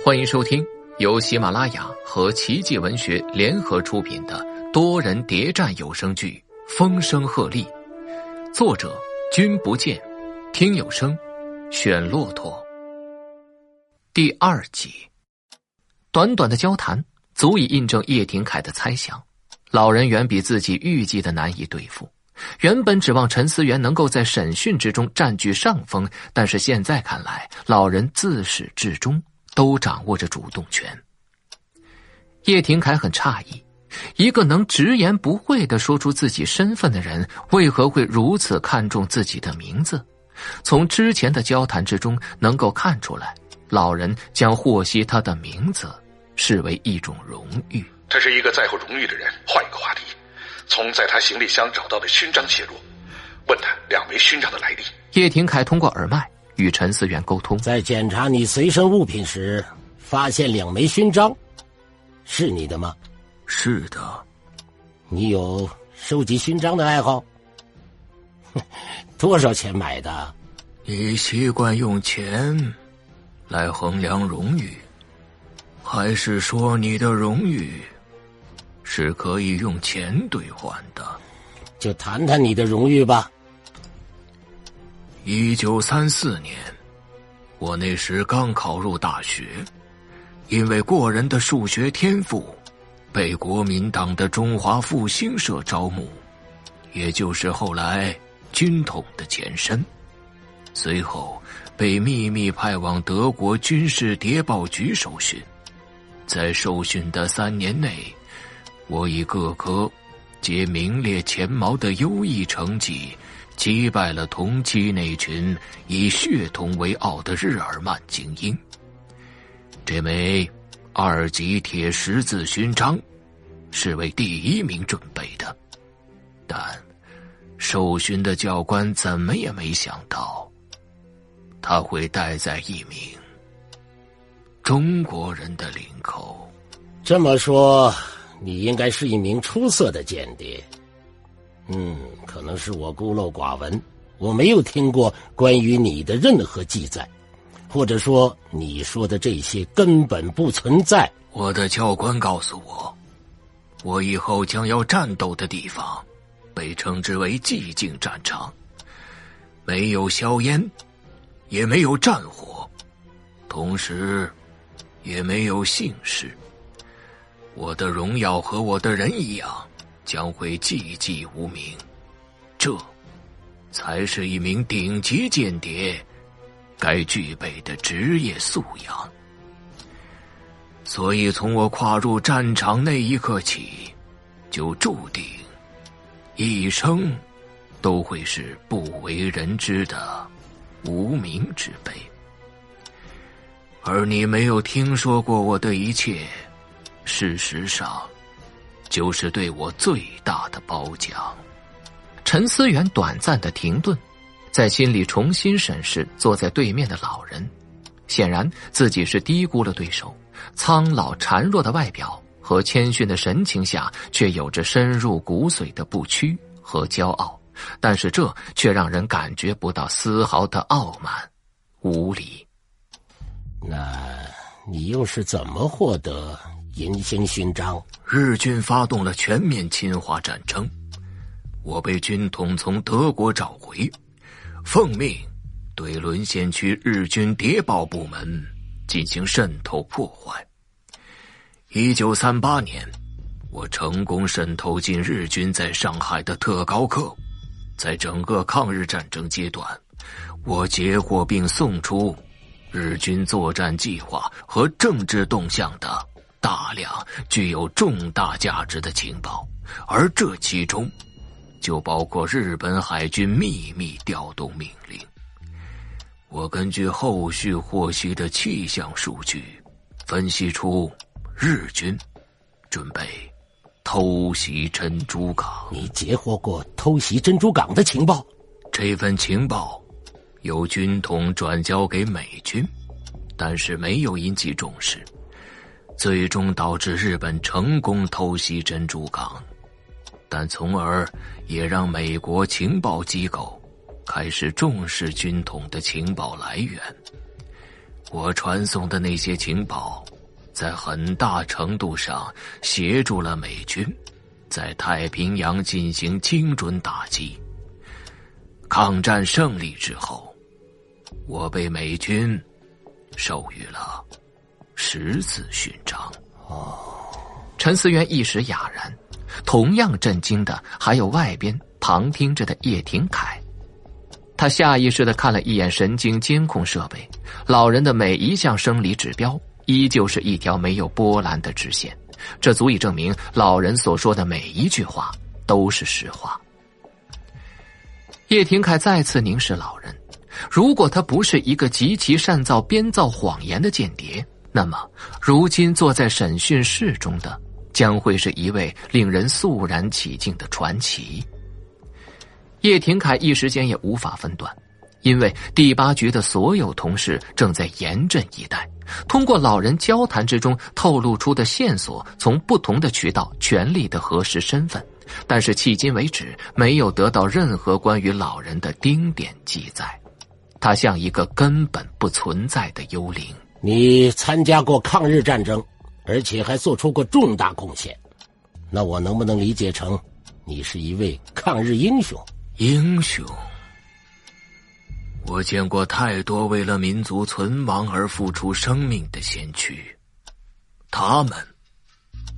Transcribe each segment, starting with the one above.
欢迎收听由喜马拉雅和奇迹文学联合出品的多人谍战有声剧《风声鹤唳》，作者君不见，听有声选骆驼。第2集。短短的交谈足以印证叶廷凯的猜想，老人远比自己预计的难以对付。原本指望陈思源能够在审讯之中占据上风，但是现在看来，老人自始至终都掌握着主动权。叶廷凯很诧异，一个能直言不讳地说出自己身份的人，为何会如此看重自己的名字？从之前的交谈之中能够看出来，老人将获悉他的名字视为一种荣誉。他是一个在乎荣誉的人。换一个话题，从在他行李箱找到的勋章切入，问他2枚勋章的来历。叶廷凯通过耳麦与陈思源沟通。在检查你随身物品时，发现2枚勋章，是你的吗？是的。你有收集勋章的爱好？多少钱买的？你习惯用钱来衡量荣誉，还是说你的荣誉是可以用钱兑换的？就谈谈你的荣誉吧。1934年，我那时刚考入大学，因为过人的数学天赋，被国民党的中华复兴社招募，也就是后来军统的前身。随后被秘密派往德国军事谍报局受训。在受训的3年内，我以各科皆名列前茅的优异成绩，击败了同期那群以血统为傲的日耳曼精英。这枚2级铁十字勋章是为第1名准备的，但受训的教官怎么也没想到，他会戴在一名中国人的领口。这么说，你应该是一名出色的间谍。可能是我孤陋寡闻，我没有听过关于你的任何记载，或者说你说的这些根本不存在。我的教官告诉我，我以后将要战斗的地方被称之为寂静战场，没有硝烟，也没有战火，同时也没有姓氏。我的荣耀和我的人一样，将会寂寂无名。这才是一名顶级间谍该具备的职业素养。所以从我跨入战场那一刻起，就注定一生都会是不为人知的无名之辈。而你没有听说过我的一切，事实上就是对我最大的褒奖。陈思源短暂的停顿，在心里重新审视坐在对面的老人。显然自己是低估了对手，苍老孱弱的外表和谦逊的神情下，却有着深入骨髓的不屈和骄傲，但是这却让人感觉不到丝毫的傲慢无礼。那你又是怎么获得银星勋章？日军发动了全面侵华战争，我被军统从德国找回，奉命对沦陷区日军谍报部门进行渗透破坏。1938年，我成功渗透进日军在上海的特高课。在整个抗日战争阶段，我截获并送出日军作战计划和政治动向的大量具有重大价值的情报，而这其中就包括日本海军秘密调动命令。我根据后续获悉的气象数据，分析出日军准备偷袭珍珠港。你截获过偷袭珍珠港的情报？这份情报由军统转交给美军，但是没有引起重视，最终导致日本成功偷袭珍珠港，但从而也让美国情报机构开始重视军统的情报来源。我传送的那些情报，在很大程度上协助了美军在太平洋进行精准打击。抗战胜利之后，我被美军授予了十字勋章。陈思源一时哑然，同样震惊的还有外边旁听着的叶廷凯。他下意识地看了一眼神经监控设备，老人的每一项生理指标依旧是一条没有波澜的直线，这足以证明老人所说的每一句话都是实话。叶廷凯再次凝视老人，如果他不是一个极其善造编造谎言的间谍，那么如今坐在审讯室中的将会是一位令人肃然起敬的传奇。叶廷凯一时间也无法分段，因为第8局的所有同事正在严阵以待，通过老人交谈之中透露出的线索，从不同的渠道全力的核实身份，但是迄今为止没有得到任何关于老人的丁点记载。他像一个根本不存在的幽灵。你参加过抗日战争，而且还做出过重大贡献，那我能不能理解成你是一位抗日英雄？英雄？我见过太多为了民族存亡而付出生命的先驱，他们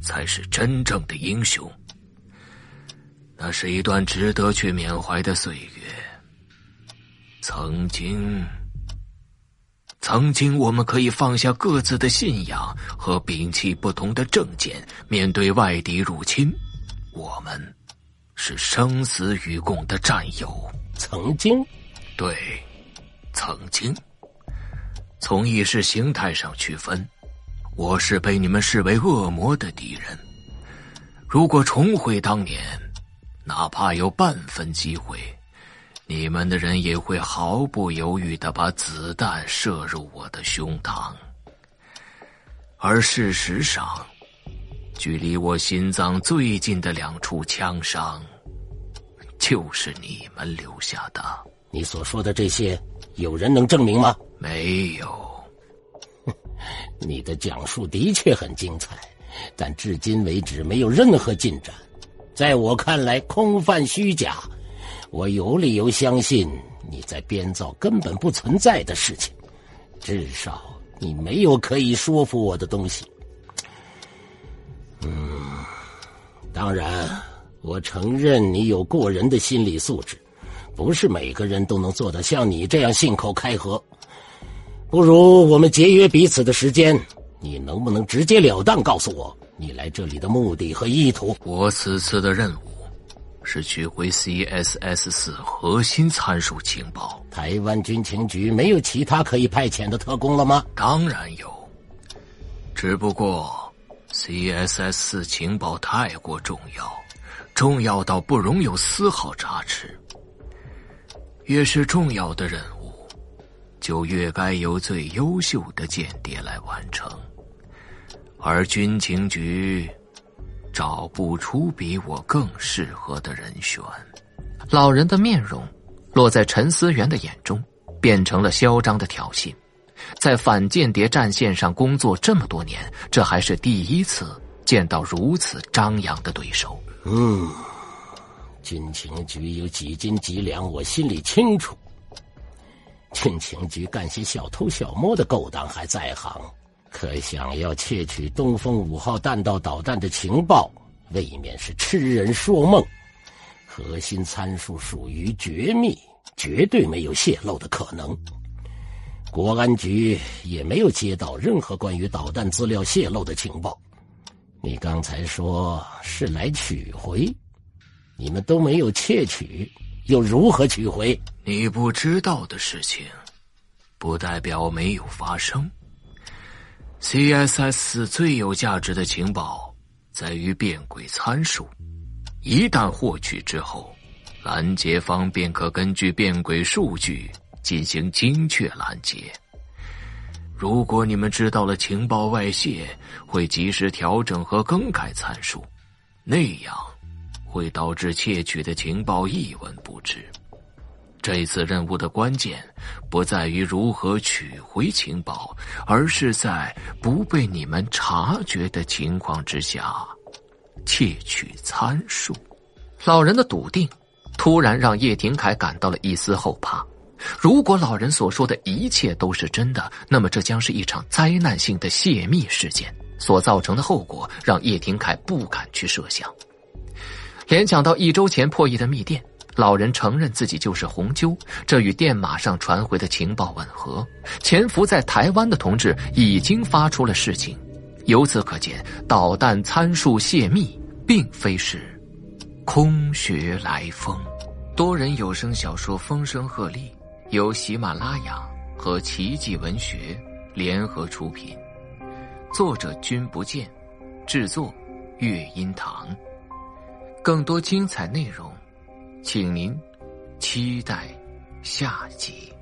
才是真正的英雄。那是一段值得去缅怀的岁月。曾经我们可以放下各自的信仰和摒弃不同的政见，面对外敌入侵，我们是生死与共的战友。曾经？对，曾经。从意识形态上区分，我是被你们视为恶魔的敌人。如果重回当年，哪怕有半分机会，你们的人也会毫不犹豫地把子弹射入我的胸膛。而事实上，距离我心脏最近的2处枪伤，就是你们留下的。你所说的这些，有人能证明吗？没有。你的讲述的确很精彩，但至今为止没有任何进展，在我看来空泛虚假。我有理由相信你在编造根本不存在的事情，至少你没有可以说服我的东西。当然，我承认你有过人的心理素质，不是每个人都能做得像你这样信口开河。不如我们节约彼此的时间，你能不能直截了当告诉我你来这里的目的和意图？我此次的任务是取回 CSS-4 核心参数情报。台湾军情局没有其他可以派遣的特工了吗？当然有，只不过 CSS-4 情报太过重要，重要到不容有丝毫差池。越是重要的任务，就越该由最优秀的间谍来完成，而军情局找不出比我更适合的人选。老人的面容落在陈思源的眼中，变成了嚣张的挑衅。在反间谍战线上工作这么多年，这还是第一次见到如此张扬的对手。军情局有几斤几两，我心里清楚。军情局干些小偷小摸的勾当还在行，可想要窃取东风5号弹道导弹的情报，未免是痴人说梦。核心参数属于绝密，绝对没有泄露的可能。国安局也没有接到任何关于导弹资料泄露的情报。你刚才说是来取回，你们都没有窃取，又如何取回？你不知道的事情，不代表没有发生。CSS 最有价值的情报在于变轨参数，一旦获取之后，拦截方便可根据变轨数据进行精确拦截。如果你们知道了情报外泄，会及时调整和更改参数，那样会导致窃取的情报一文不值。这次任务的关键不在于如何取回情报，而是在不被你们察觉的情况之下窃取参数。老人的笃定突然让叶廷凯感到了一丝后怕。如果老人所说的一切都是真的，那么这将是一场灾难性的泄密事件，所造成的后果让叶廷凯不敢去设想。联想到1周前破译的密电，老人承认自己就是红鸠，这与电码上传回的情报吻合。潜伏在台湾的同志已经发出了示警，由此可见，导弹参数泄密并非是空穴来风。多人有声小说《风声鹤唳》由喜马拉雅和奇迹文学联合出品，作者君不见，制作乐音堂。更多精彩内容请您期待下集。